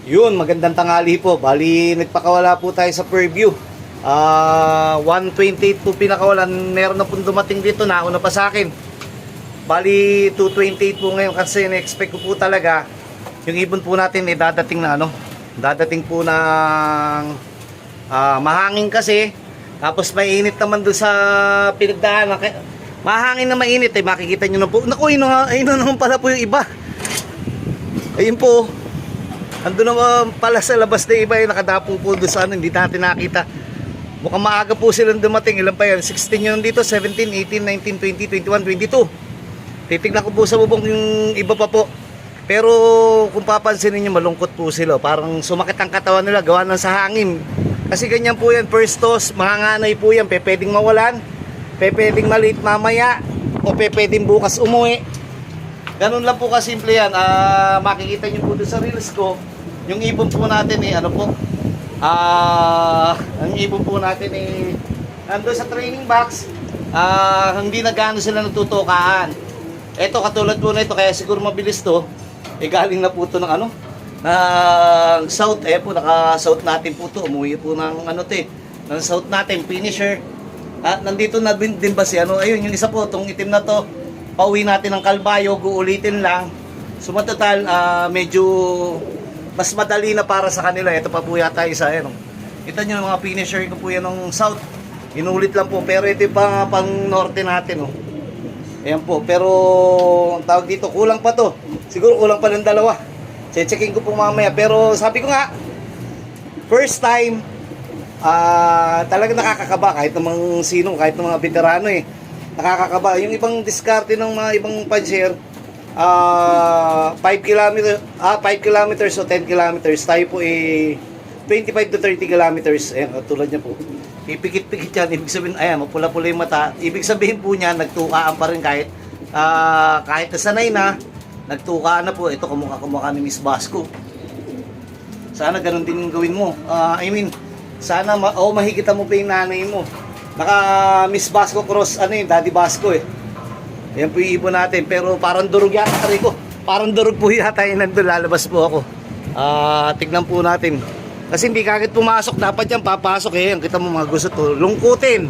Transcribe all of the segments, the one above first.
Yun, magandang tanghali po. Bali, nagpakawala po tayo sa Fairview. 128 po pinakawalan. Meron na pong dumating dito, nauna pa sa akin. Bali, 228 po ngayon kasi na-expect ko po talaga yung ibon po natin dadating na dadating po ng mahangin kasi. Tapos mainit naman doon sa pinagdaanan. Mahangin na mainit makikita nyo na po. Naku, ayun na naman pala po yung iba. Ayun po. Ando naman pala sa labas na iba yung nakadapo po doon sa hindi natin nakita. Mukhang maaga po silang dumating. Ilan pa yan? 16 yun dito, 17, 18, 19, 20, 21, 22. Titignan ko po sa bubong yung iba pa po. Pero kung papansinin nyo, malungkot po sila. Parang sumakit ang katawan nila, gawa ng sa hangin. Kasi ganyan po yan, first toss, manganganay po yan. Pwedeng mawalan, pwedeng maliit mamaya, o pwedeng bukas umuwi. Ganun lang po kasimple yan. Makikita nyo po doon sa reels ko, yung ibon po natin ang ibon po natin nandun sa training box. Hindi na gaano sila natutukaan. Ito katulad po na ito, kaya siguro mabilis to. Galing na po ito ng ng south. Po, naka-south natin po to. Umuwi po ng ng south natin, finisher. Nandito na din ba si ayun, yung isa po, itong itim na to. Pauwi natin ng Kalbayo, uulitin lang. Sumatotal, medyo mas madali na para sa kanila. Ito pa po yata isa. Kita nyo yung mga finisher ko po yan ng south. Inulit lang po. Pero ito pa pang norte natin. Ayan po. Pero ang tawag dito, kulang pa to. Siguro kulang pa ng dalawa. Checkin ko po mamaya. Pero sabi ko nga, first time, talaga nakakakaba. Kahit ng sino, kahit ng mga veterano nakakakaba. Yung ibang diskarte ng mga ibang puncher, 5 kilometers o 10 kilometers, tayo po 25 to 30 kilometers. Ayan, tulad niya po. Ipikit-pikit yan. Ibig sabihin, ayan, mapula-pula yung mata. Ibig sabihin po niya, nagtukaan pa rin kahit nasanay na, nagtukaan na po. Ito, kamukha ni Miss Basco. Sana ganun din yung gawin mo. Sana mahigitan mo pa yung nanay mo. Naka Miss Basco cross, Daddy Basco Ayan po yung ibon natin. Pero parang durog yata rin ko. Parang durog po yata yung nandun. Lalabas po ako. Tignan po natin. Kasi hindi kagad pumasok. Dapat yan papasok Ang kita mo mga gusto to. Lungkutin.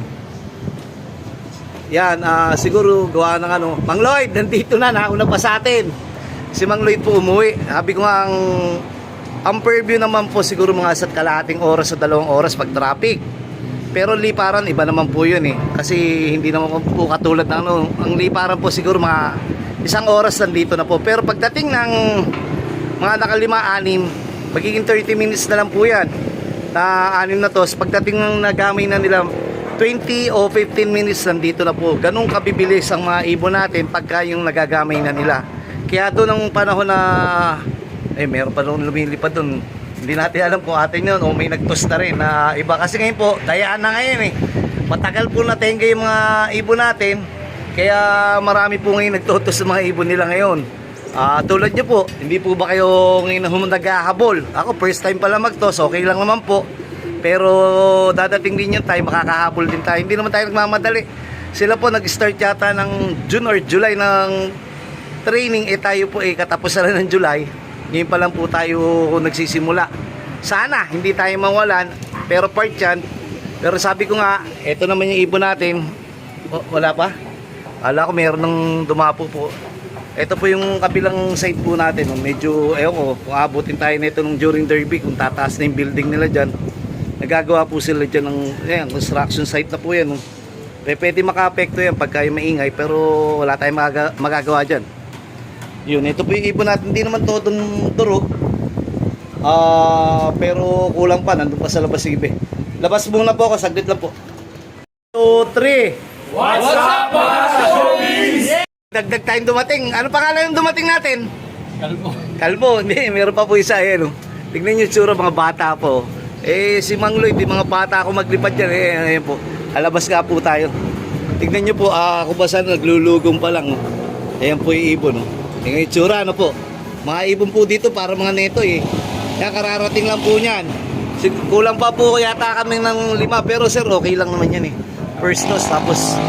Yan. Siguro gawa ng Mang Lloyd, nandito na. Nauna pa sa atin. Si Mang Lloyd po umuwi. Sabi ko nga ang Fairview naman po siguro mga isa't kalahating oras o 2 oras pag traffic. Pero liparan, iba naman po yun Kasi hindi naman po katulad ng ang liparan po siguro mga 1 oras nandito na po. Pero pagdating ng mga nakalima-6, magiging 30 minutes na lang po yan. Na 6 na to. Pagdating ng nagamay na nila, 20 o 15 minutes nandito na po. Ganun kabibilis ang mga ibon natin pagka yung nagagamay na nila. Kaya doon ang panahon na, meron pa doon lumilipad doon. Hindi natin alam kung atin yun o may nagtos na rin na iba. Kasi ngayon po, dayaan na ngayon Matagal po natenga yung mga ibon natin. Kaya marami po ngayon nagtutos sa mga ibon nila ngayon. Tulad nyo po, hindi po ba kayo ngayon naghahabol? Ako first time pala magtos, okay lang naman po. Pero dadating din yung time, makakahabol din tayo. Hindi naman tayo nagmamadali. Sila po nag-start yata ng June or July ng training. Tayo po katapusan na ng July. Ngayon pa lang po tayo nagsisimula. Sana hindi tayo mawalan, pero part yan. Pero sabi ko nga, eto naman yung ibon natin. Wala pa? Ala ko meron ng dumapo po. Ito po yung kabilang side po natin. Medyo, kung abutin tayo nito during derby, kung tataas na yung building nila dyan. Nagagawa po sila dyan ng construction site na po yan. Pwede maka-apekto yan pagka yung maingay, pero wala tayong magagawa dyan. Yun, ito po yung ibon natin. Hindi naman to durog. Pero kulang pa. Nandun pa sa labas sige. Labas muna po ako. Saglit lang po. 2, 3. What's up mga showbiz? Dagdag tayong dumating. Ano pangalan yung dumating natin? Kalbo. Hindi, meron pa po isa. Tignan nyo yung tsura, mga bata po. Si Mang Lloyd, yung mga bata ako maglipad dyan. Ayan po. Alabas nga po tayo. Tignan nyo po, ako ba saan naglulugong pa lang. Ayan po yung ibon. Yung itsura, po. Mga ibon po dito para mga neto Kaya kararating lang po niyan. Kulang pa po yata kami ng 5. Pero sir, okay lang naman yan First toss, tapos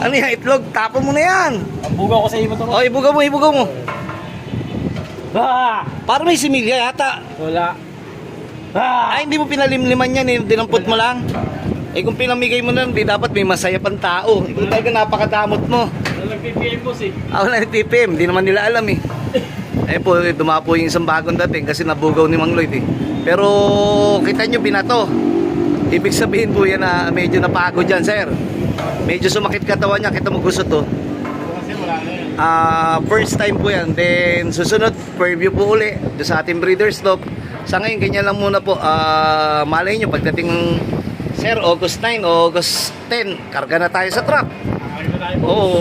itlog, tapon mo na yan. Ang bugaw ko sa ibon to. Ibugaw mo. Ah! Parang may similya yata. Wala. Ah! Ay, hindi mo pinalimliman yan eh. Dinampot mo lang. Eh kung pinamigay mo lang, di dapat may masaya pang tao. Ikaw talaga napakadamot mo. Nag-PPM boss eh. Ako na TPM, di naman nila alam eh. Eh po, dumapo yung isang bagong dating kasi nabugaw ni Mang Lloyd eh. Pero kita nyo, binato. Ibig sabihin po yan na medyo napagod yan, sir. Medyo sumakit katawan niya, kita mo gusto to. Kasi wala na yan. First time po yan. Then susunod, preview po uli doon sa ating breeder's stop. Sa ngayon, ganyan lang muna po. Malay nyo, pagdating ng sir, August 9, August 10, karga na tayo sa truck. Kakain na tayo boss. Oo,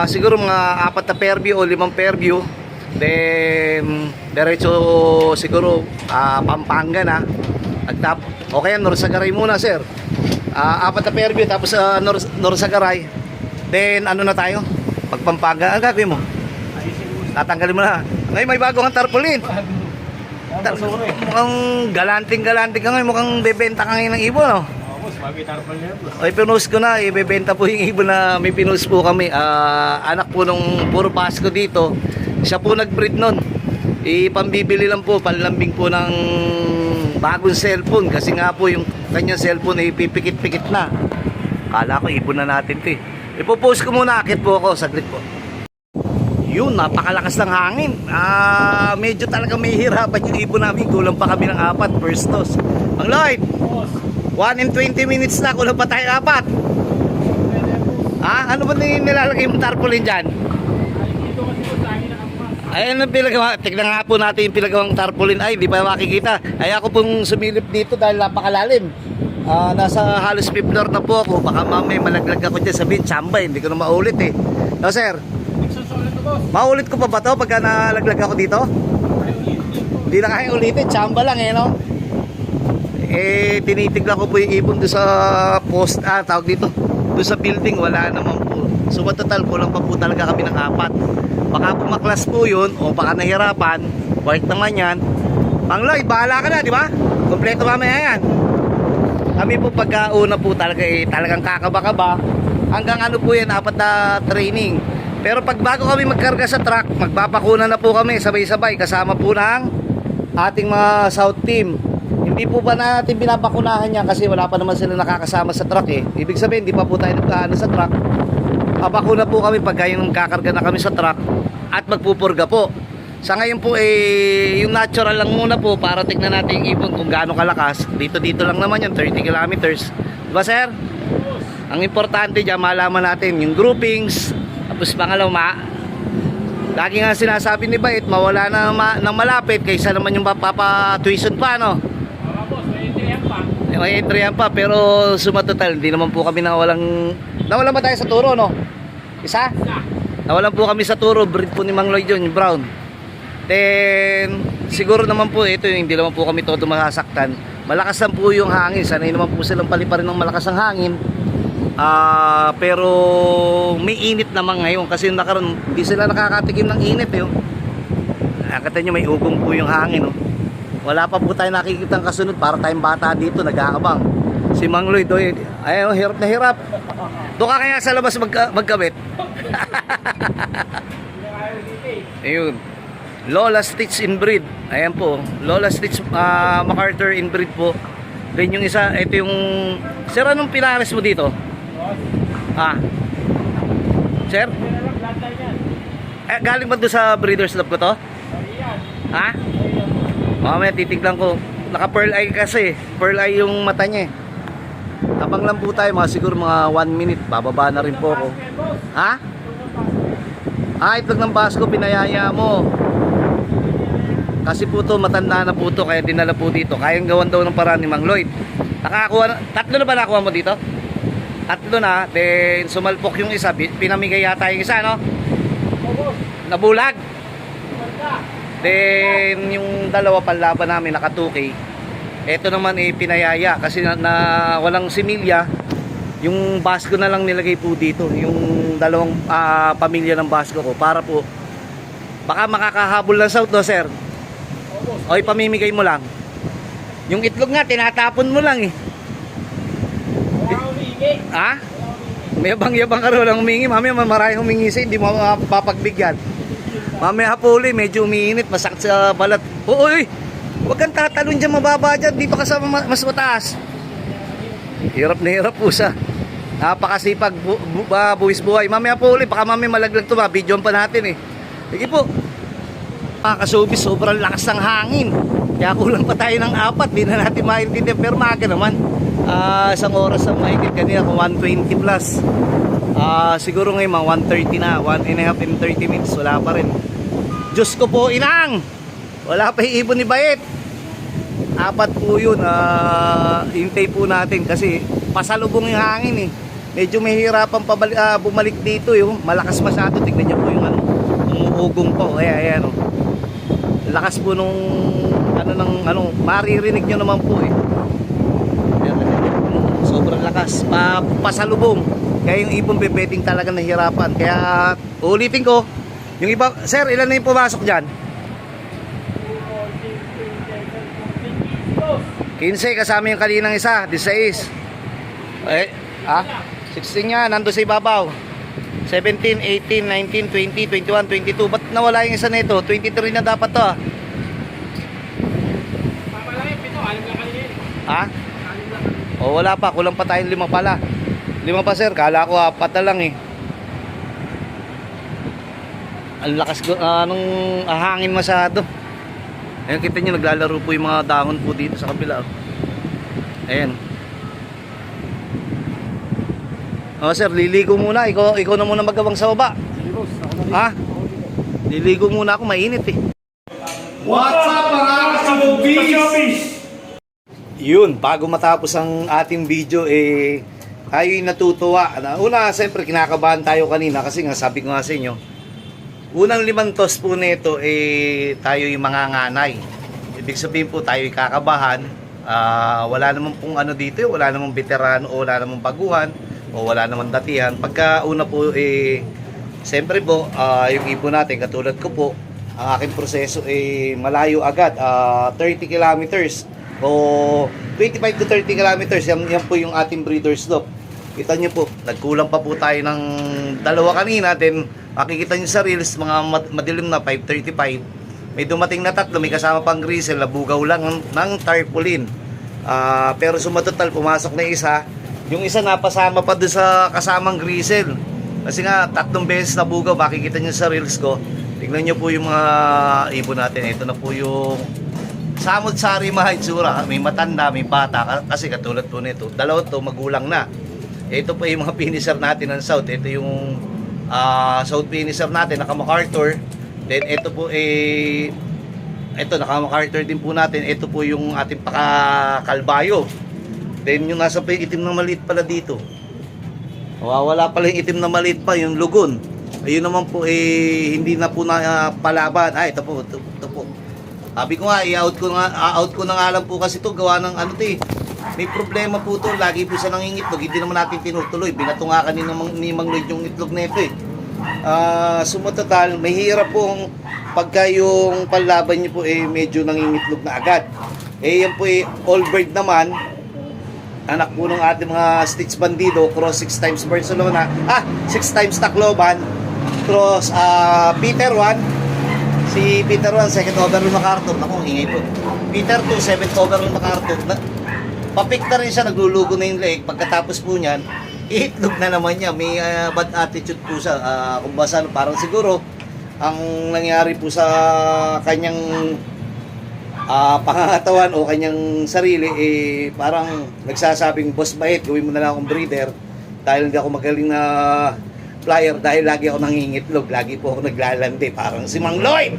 siguro mga 4 na pair view o 5 pair view. Then, diretso siguro Pampanga na. O kaya Norsagaray muna, sir. 4 na pair view, tapos Norsagaray. Then, ano na tayo? Pag Pampanga, ang gagawin mo? Ayusin mo. Tatanggalin mo na. Ngayon may bago kang tarpaulin. Mukhang galanting-galanting ka ngayon. Mukhang bebenta ka ngayon ng ibon, no? Boss, mabitar pa niya boss. Ay, pinost ko na, ibebenta po yung ibon na may pinost po kami. Anak po nung puro Pasko dito. Siya po nag-breed nun. Pambibili lang po, panlambing po ng bagong cellphone. Kasi nga po yung kanyang cellphone ay pipikit-pikit na. Kala ko ibon na natin ito eh. Ipopost ko muna, akit po ako, saglit po. Yun, napakalakas ng hangin. Medyo talaga may hirapan yung ibon namin. Kulang pa kami ng 4, first toss. Mang Lloyd! Boss, 1 and 20 minutes na, kulang pa tayo 4. pwede boss. Ano ba nilalagay mong tarpaulin dyan? Ay, dito kasi boss, lagi nakapasok. Ayan ang pinagawa. Tignan nga po natin yung pinagawang tarpaulin. Ay, di pa makikita. Ay, ako pong sumilip dito dahil napakalalim. Nasa halos 5th floor na po ako. Baka mamay malaglag ako dyan. Sabihin, tsamba, hindi ko na maulit eh. No, sir? Nagsusulit to boss. Maulit ko pa ba to pagka nalaglag ako dito? Ay, ulit po. Hindi na kaya ulitin. Tsamba lang eh, no? Tinitignan ko po yung ibon doon sa post, tawag dito, doon sa building, wala naman po. So total, kulang pa po talaga kami ng 4. Baka pumaklas po yun, o baka nahirapan, work naman yan. Mang Lloyd, bahala ka na, di ba? Kompleto mamaya yan. Kami po pagkauna po talaga talagang kakaba-kaba. Hanggang ano po yan, 4 na training. Pero pag bago kami magkarga sa truck, magpapakuna na po kami sabay-sabay kasama po ng ating mga South team. Hindi po ba natin binabakunahan yan kasi wala pa naman sila nakakasama sa truck eh. Ibig sabihin, hindi pa po tayo nagkaano sa truck. Bakuna po kami pagka yung kakarga na kami sa truck at magpupurga po. Sa ngayon po yung natural lang muna po para tignan natin yung ibon kung gaano kalakas. Dito lang naman yan, 30 kilometers. Diba sir? Ang importante dyan, malaman natin yung groupings. Tapos pangalawa, lagi nga sinasabi ni Bait, mawala na ng malapit kaysa naman yung papatuition pa, no? Mga boss, may entry pa. May entry pa, pero sumatotal, hindi naman po kami nawalan ba tayo sa turo, no? Isa? Nawalan po kami sa turo, breed po ni Mang Lloyd yun, yung brown. Then, siguro naman po, ito yung hindi naman po kami todo masasaktan. Malakas lang po yung hangin, sanay naman po silang paliparin ng malakas ang hangin. Pero may init naman ngayon kasi nakaroon, hindi sila nakakatikim ng init eh. Nakita nyo may ugong po yung hangin oh. Wala pa po tayo nakikita ng kasunod para tayong bata dito nag-aabang. Si Mang Lloyd ayun, hirap na hirap. Doon ka kaya sa labas magkabit. Ayun, Lola Stitch Inbreed. Ayan po, Lola Stitch MacArthur Inbreed po. Then yung isa, ito yung sir, anong pinares mo dito? Sir? Galing ba doon sa breeder's lab ko to? Mamaya titignan ko. Naka pearl eye kasi. Pearl eye yung mata niya eh. Habang lang po tayo, siguro mga 1 minute. Bababa na rin po ako. Itlog ng Basco, pinayaya mo. Kasi po to, matanda na po to. Kaya dinala po dito. Kayang gawan daw ng paraan ni Mang Lloyd. Tatlo na ba nakuha mo dito? 3 na, then sumalpok yung isa, pinamigay yata yung isa, no? Nabulag. Then yung dalawa panlaban namin naka 2K. Ito naman pinayaya kasi na walang similya. Yung Basco na lang nilagay po dito, yung dalawang pamilya ng Basco ko para po baka makakahabol ng South, no, sir? O ipamimigay mo lang. Yung itlog nga tinatapon mo lang eh. May yabang-yabang ka rin, walang humingi. Mamaya maraming humingi sa'yo, hindi mo mapapagbigyan. Mamaya po uli, medyo umiinit, masakit sa balat. Uy! Huwag kang tatalon dyan, mababa dyan. Dito ka sa mas mataas. Hirap na hirap po siya. Napakasipag buwis buhay. Mamaya po uli, baka mamaya malaglag to, ma-videoan pa natin eh. Sige po. Mga kasubis, sobrang lakas ng hangin. Kaya kulang pa tayo ng 4, di na natin maintindihan. Pero maaga naman. Isang oras ang mahigit kanina, 120 plus. Siguro ngayon mga 1:30 na, 1.5 and 30 minutes, wala pa rin. Diyos ko po, inang! Wala pa yung ibon ni Bayet. 4 po yun. Hintay po natin kasi pasalubong yung hangin eh. Medyo mahirapan bumalik dito yung malakas masyado. Tignan niyo po yung umuugong po. Ayan oh. Lakas po nung maririnig nyo naman po eh. Ayan, sobrang lakas. Pasalubong. Kaya yung ibon pwedeng talaga nahihirapan. Kaya ulitin ko, yung iba, sir, ilan na yung pumasok dyan? 15 kasama yung kaninang isa, 16. 16 nga, nando sa ibabaw. 17, 18, 19, 20, 21, 22. Ba't nawala yung isa nito? 23 na dapat to. Papalaki, 7, alam na kanina. O wala pa, kulang pa tayong 5 pala. 5 pa sir, kala ko 4 na lang eh. Ang lakas nung hangin masyado. Ayan, kita nyo, naglalaro po yung mga dahon po dito sa kabila. Ayan. O sir, liligo muna. Ikaw na muna magawang sa baba. Liligo muna ako, mainit eh. What's up mga kasubis? Yun, bago matapos ang ating video tayo'y natutuwa. Una, siyempre kinakabahan tayo kanina kasi nga sabi ko nga sa inyo, unang 5 toss po nito tayo'y manganganay. Ibig sabihin po tayo'y kakabahan. Wala naman pong ano dito, wala namang veterano o wala namang baguhan o wala namang datihan. Pagka una po siyempre po yung ibon natin katulad ko po, ang aking proseso malayo agad, 30 kilometers o 25 to 30 kilometers. Yan po yung ating breeder's loop. Kita nyo po, nagkulang pa po tayo ng 2 kanina. Then makikita nyo sa reels, mga madilim na 5:35. May dumating na 3, may kasama pang grisel, nabugaw lang ng tarpaulin. Pero sumatotal, pumasok na isa. Yung isa napasama pa doon sa kasamang grisel. Kasi nga 3 beses nabugaw, makikita nyo sa reels ko. Tingnan nyo po yung mga ibon natin. Ito na po yung samot-sari mga itsura. May matanda, may bata. Kasi katulad po nito, 2 to magulang na. Ito po yung mga finisher natin ng South. Ito yung South finisher natin, naka MacArthur. Then ito po ito naka MacArthur din po natin. Ito po yung ating paka-kalbayo. Then yung nasa pa yung itim na maliit pala dito. Wala pala yung itim na maliit pa, yung lugon. Ayun naman po hindi na po na palaban. Ito po. Sabi ko nga, out ko na nga lang po kasi ito gawa ng may problema po to, lagi po siya nangingitlog, hindi naman natin tinutuloy. Binatungakan ni Mang Lloyd yung itlog nito eh. Sumatotal, may hirap pong pagka yung panlaban nyo po medyo nangingitlog na agad. Yan po all bird naman, anak po ng ating mga Stitch Bandido, cross 6 times Barcelona, 6 times Tacloban, cross Peter 1, si Peter 1, second overall MacArthur. Naku, ingay po. Peter 2, 7th overall MacArthur. Papikta rin siya, naglulugo na yung leg. Pagkatapos po niyan, iitlog na naman niya. May bad attitude po siya. Kung basa, parang siguro, ang nangyari po sa kanyang pangangatawan o kanyang sarili, parang nagsasabing, Boss Bayet, gawin mo na lang akong breeder. Dahil hindi ako magaling na flyer, dahil lagi ako nangingitlog. Lagi po ako naglalandi. Parang si Mang Lloyd.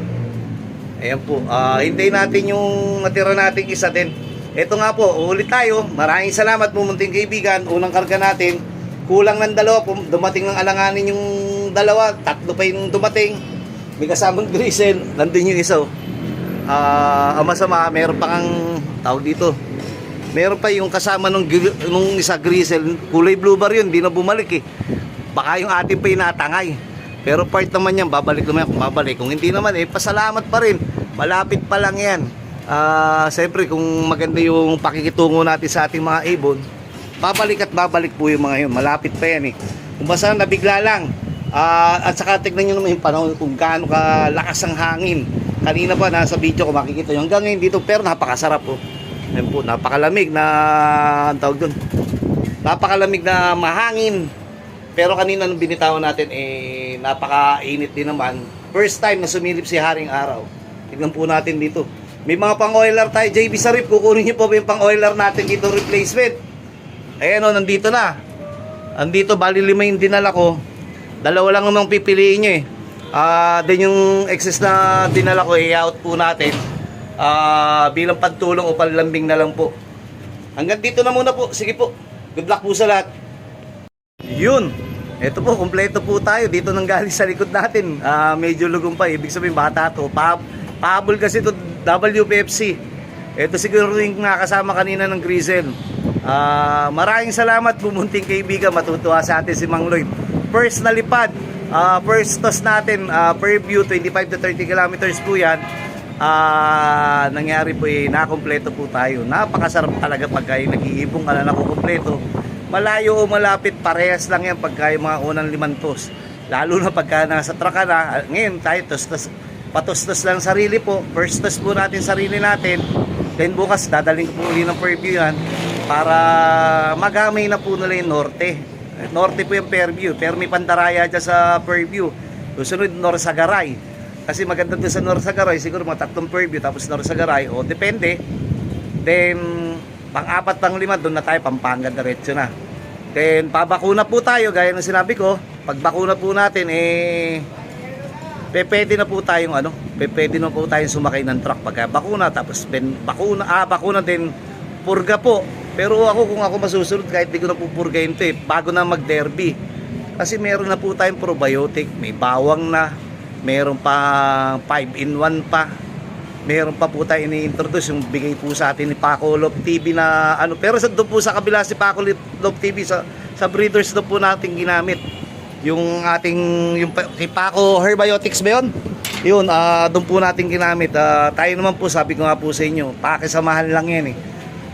Ayan po. Hintayin natin yung natira nating isa din. Ito nga po, ulit tayo. Maraming salamat po munting kaibigan. Unang karga natin, kulang ng 2. Dumating ng alanganin yung 2, 3 pa yung dumating. May kasamang grisel. Nandun yung isa. Ang masama, meron pa kang tawag dito. Meron pa yung kasama nung isa grisel. Kulay blue bar yun, di na bumalik eh. Baka yung ating pa inatangay. Pero part naman yan, babalik naman kung babalik. Kung hindi naman pasalamat pa rin. Malapit pa lang yan. Siyempre kung maganda yung pakikitungo natin sa ating mga ibon, babalik at babalik po yung mga yun. Malapit pa yan eh. Kung basta nabigla lang, At saka tignan nyo naman yung panahon kung gaano kalakas ang hangin. Kanina pa nasa video ko makikita yung hanggang ngayon dito, pero napakasarap po. Ayun po, napakalamig na, ang tawag doon, napakalamig na mahangin. Pero kanina nung binitawan natin, napakainit din naman. First time na sumilip si Haring Araw. Tignan po natin dito. May mga pang-oiler tayo, JB Sarip. Kukunin nyo po ba yung pang-oiler natin dito, replacement. Ayan o, nandito na. Andito, bali 5 yung dinala ko. 2 lang namang pipiliin nyo eh. Then yung excess na dinala ko, i-out po natin. Bilang pagtulong o panlambing na lang po. Hanggang dito na muna po. Sige po. Good luck po sa lahat. Yun. Ito po, kompleto po tayo. Dito nang galing sa likod natin. Medyo lugong pa. Ibig sabihin, bata to. Pahabol kasi to WPFC. Ito siguro yung nakasama kanina ng Grizel. Maraming salamat, bumunting kaibigan. Matutuwa sa atin si Mang Lloyd. First na lipad. First toss natin. Per view, 25 to 30 kilometers po yan. Nangyari po nakompleto po tayo. Napakasarap talaga pagka nag-iibong ka na nakukompleto. Malayo o malapit, parehas lang yan pagka yung mga unang 5 toss. Lalo na pagka nasa truck ka na. Ngayon tayo patos-tos lang sarili po. First toss po natin sarili natin. Then bukas dadaling ko po uli ng per view yan para magamay na po nila yung norte. Norte po yung per view, pero may pandaraya dyan sa per view. Susunod Norsagaray. Kasi maganda doon sa Norsagaray, siguro mga 3 per view tapos Norsagaray, o depende. Then pang-4, pang-5 doon na tayo, Pampanga diretso na. Then pabakuna po tayo, gaya ng sinabi ko. Pag bakuna po natin, pwede na po tayong pwede na po tayong sumakay ng truck pagka bakuna. Tapos bakuna din, purga po. Pero kung ako masusunod, kahit di ko na pupurgayin ito bago na mag-derby. Kasi meron na po tayong probiotic, may bawang na, meron pa 5-in-1 pa. Meron pa po tayo ini-introduce yung bigay po sa atin ni Paco Love TV na pero doon po sa kabila si Paco Love TV sa breeders doon po natin ginamit. Yung kay Paco Herbiotics ba yun? Yun, doon po natin ginamit. Tayo naman po, sabi ko nga po sa inyo, pakisamahan lang yan eh.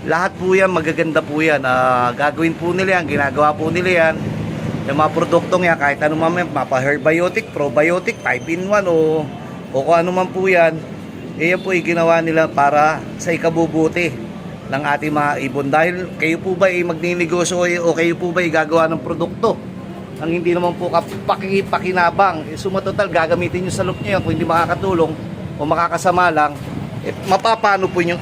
Lahat po yan, magaganda po yan. Gagawin po nila yan, ginagawa po nila yan. Yung mga produktong yan, kahit ano man, mapa-herbiotic, probiotic, 5-in-1 o kung ano man po yan, yan po ginawa nila para sa ikabubuti ng ating mga ibon. Dahil kayo po ba magninegosyo o kayo po ba gagawa ng produkto ang hindi naman po pakinabang, sumatotal gagamitin nyo sa loop nyo yan. Kung hindi makakatulong o makakasama lang, mapapano po yung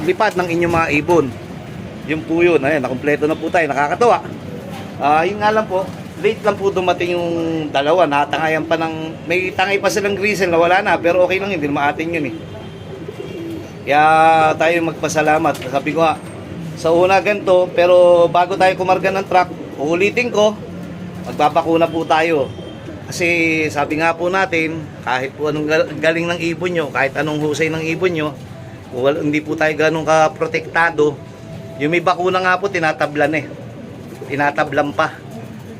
lipad ng inyong mga ibon. Yun po yun. Ayan, nakompleto na po tayo, nakakatawa. Yun nga lang po, late lang po dumating yung dalawa. Natangayan pa may tangay pa silang Grizel na wala na, pero okay lang, hindi naman atin yun eh. Kaya tayo magpasalamat. Sabi ko nga, sa una ganito, pero bago tayo kumarga ng truck, uulitin ko, magbabakuna po tayo. Kasi sabi nga po natin, kahit po anong galing ng ibon nyo, kahit anong husay ng ibon nyo, hindi po tayo ganun ka-protektado. Yung may bakuna nga po, tinatablan tinatablan pa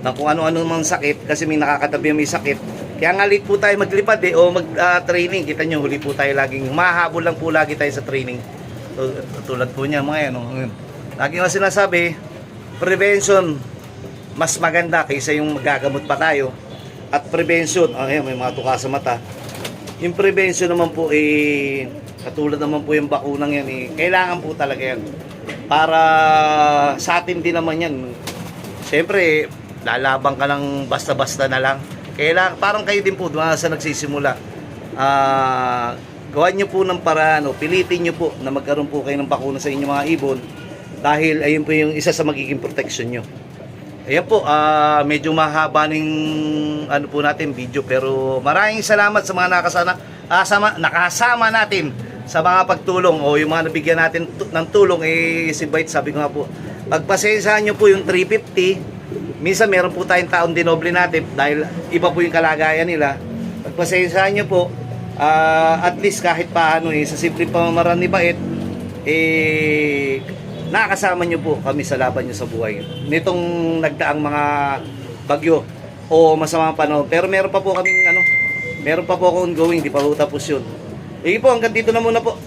ng kung ano-ano mang sakit, kasi may nakakatabi may sakit. Kaya nga late po tayo maglipad o mag-training. Kita nyo, huli po tayo laging, mahabol lang po lagi tayo sa training. Tulad po niya mga yan. Lagi nga sinasabi, prevention mas maganda kaysa yung magagamot pa tayo. At prevention, may mga tuka sa mata. Yung prevention naman po katulad naman po yung bakunang yan kailangan po talaga yan. Para sa atin din naman yan. Siyempre, lalabang ka ng basta-basta na lang. Kailangan, parang kayo din po sa nagsisimula. Gawan nyo po ng paraan, pilitin nyo po na magkaroon po kayo ng bakuna sa inyong mga ibon. Dahil ayun po yung isa sa magiging protection nyo. Ayan po, medyo mahaba ng po natin video, pero maraming salamat sa mga nakasama natin sa mga pagtulong o yung mga nabigyan natin ng tulong. Si Bite, sabi ko nga po, pagpasensyahan nyo po yung 350. Minsan meron po tayong taon dinoble natin dahil iba po yung kalagayan nila. Pagpasensyahan nyo po, at least kahit paano sa simple pamamaraan ni Bait, nakakasama nyo po kami sa laban nyo sa buhay nitong nagdaang mga bagyo o masamang panahon. Pero meron pa po kaming meron pa po ako ongoing, di pa po tapos yun. Po, hanggang dito na muna po.